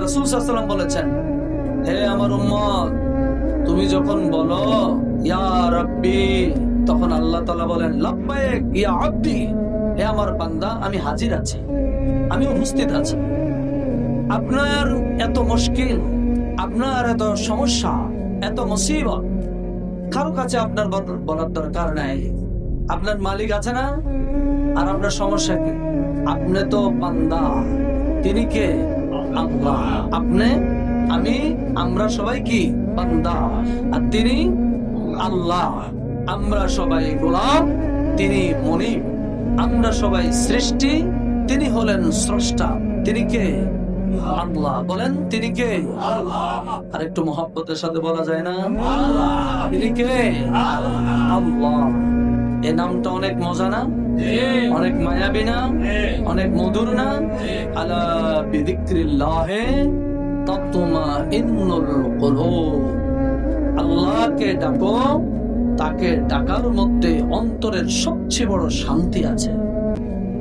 রাসূল সাল্লাল্লাহু আলাইহি ওয়াসাল্লাম বলেছেন, হে আমার উম্মত, তুমি যখন বলো ইয়া রাব্বি, তখন আল্লাহ তাআলা বলেন লাব্বাইক ইয়া আব্দি, হে আমার বান্দা আমি হাজির আছি, আমি উপস্থিত আছি। আপনার এত মুশকিল, আপনার এত সমস্যা, এত মুসিবত কারো কাছে আপনার বলার দরকার নাই। আপনার মালিক আছে না? আর আপনার সমস্যা কি? আপনি তো বান্দা, তিনি কে? আল্লাহ। আপনি, আমি, আমরা সবাই কি? বান্দা। আর তিনি আল্লাহ। আমরা সবাই গোলাম, তিনি মুনিব। আমরা সবাই সৃষ্টি, তিনি হলেন স্রষ্টা। তিনি কে? আল্লাহ। বলেন তিনি কে? আর একটু মহব্বতের সাথে বলা যায় না? তিনি কে? আল্লাহ। এই নামটা অনেক মজা না? অনেক মায়াবী না? অনেক মধুর না? আলা বিযিকরিল্লাহি তাতমাইন্নুল কুলুব। আল্লাহকে ডাকো, তাকে ডাকার মধ্যে অন্তরের সবচেয়ে বড় শান্তি আছে।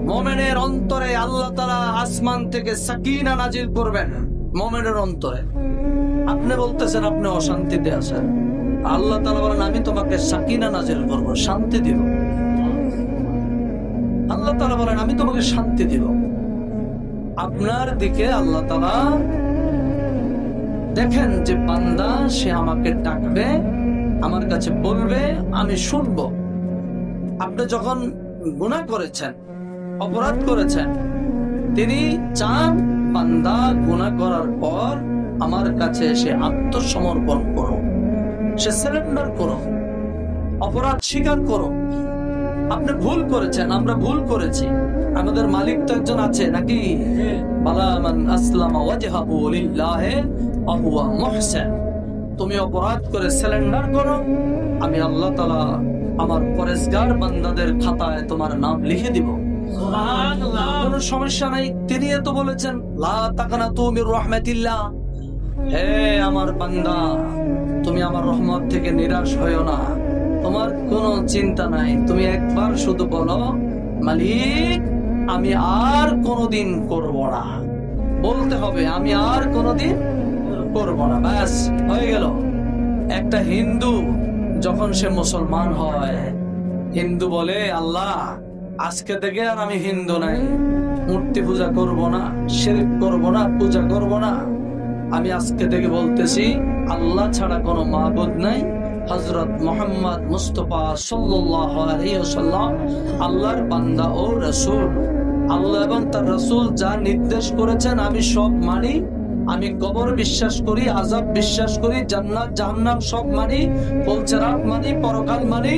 মুমিনের অন্তরে আল্লাহ তাআলা আসমান থেকে সাকিনা নাজিল করবেন। মুমিনের অন্তরে আপনি বলতেছেন আপনি অশান্তিতে আছেন, আল্লাহ তাআলা বলেন আমি তোমাকে সাকিনা নাজিল করব, শান্তি দিব। আল্লাহ তাআলা বলেন আমি তোমাকে শান্তি দিব। আপনার দিকে আল্লাহ তাআলা দেখেন যে বান্দা সে আমাকে ডাকবে, আমার কাছে বলবে, আমি শুনবো। আপনি যখন গুনাহ করেছেন, অপরাধ করেছেন, তিনি চান বান্দা গুনাহ করার পর আমার কাছে এসে আত্মসমর্পণ করো, সে সারেন্ডার করো, অপরাধ স্বীকার করো। আপনি ভুল করেছেন, আমরা ভুল করেছি, আমাদের মালিক তো একজন আছে নাকি? বালা মান আসলামা ওয়াজহাহু লিল্লাহি ওয়া হুয়া মুহসিন। তুমি অপরাধ করে সারেন্ডার করো, আমি আল্লাহ তাআলা আমার পরেজগার বান্দাদের খাতায় তোমার নাম লিখে দিব। সুবহানাল্লাহ। কোনো সমস্যা নাই। তিনি তো বলেছেন লা তাকনাতু মির রাহমাতিল্লাহ, হে আমার বান্দা তুমি আমার রহমত থেকে নিরাশ হয়ো না, তোমার কোনো চিন্তা নাই। তুমি একবার শুধু বলো মালিক আমি আর কোনোদিন করব না, বলতে হবে আমি আর কোনোদিন করব না, ব্যাস হয়ে গেল। একটা হিন্দু যখন সে মুসলমান হয়, হিন্দু বলে আল্লাহ আজকে থেকে আর আমি হিন্দু নাই, মূর্তি পূজা করব না, শিরক করব না, পূজা করব না। আমি আজকে থেকে বলতেছি আল্লাহ ছাড়া কোনো মাবুদ নাই, হযরত মুহাম্মদ মুস্তাফা সাল্লাল্লাহু আলাইহি ওয়াসাল্লাম আল্লাহর বান্দা ও রাসূল। আল্লাহ এবং তার রাসূল যা নির্দেশ করেছেন আমি সব মানি। আমি কবর বিশ্বাস করি, আযাব বিশ্বাস করি, জান্নাত জাহান্নাম সব মানি, পলচরাত মানি, পরকাল মানি।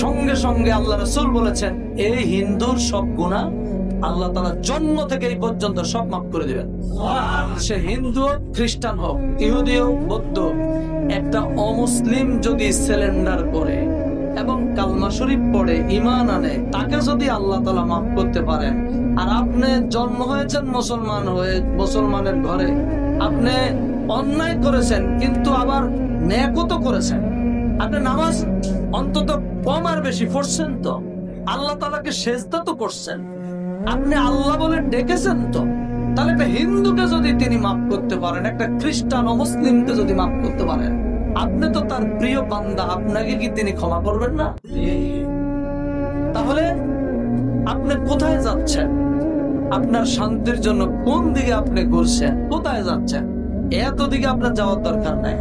সঙ্গে সঙ্গে আল্লাহ রাসূল বলেছেন এই হিন্দুর সব গুনাহ আল্লাহ তাআলা জন্ম থেকে এই পর্যন্ত সব মাফ করে দিবেন। সে হিন্দু হোক, খ্রিস্টান হোক, ইহুদি হোক, বৌদ্ধ। একটা অমুসলিম যদি সারেন্ডার করে এবং কালমা শরীফ পড়ে ঈমান আনে, তাকে যদি আল্লাহ তাআলা মাফ করতে পারেন। আর আপনি জন্ম হয়েছেন মুসলমান হয়ে, মুসলমানের ঘরে, আপনি অন্যায় করেছেন কিন্তু আবার নেকও তো করেছেন, আপনি নামাজ অন্তত কম আর বেশি পড়ছেন, তো আল্লাহ তাআলাকে সেজদা তো করছেন, আপনি আল্লাহ বলে ডেকেছেন, তো তাহলে একটা হিন্দুকে যদি তিনি মাফ করতে পারেন, একটা খ্রিস্টান ও মুসলিমকে যদি মাফ করতে পারেন, আপনি তো তার প্রিয় বান্দা, আপনাকে কি তিনি ক্ষমা করবেন না? তাহলে আপনি কোথায় যাচ্ছেন? আপনার শান্তির জন্য কোন দিকে আপনি ঘুরছেন? কোথায় যাচ্ছেন? এত দিকে আপনার যাওয়ার দরকার নাই।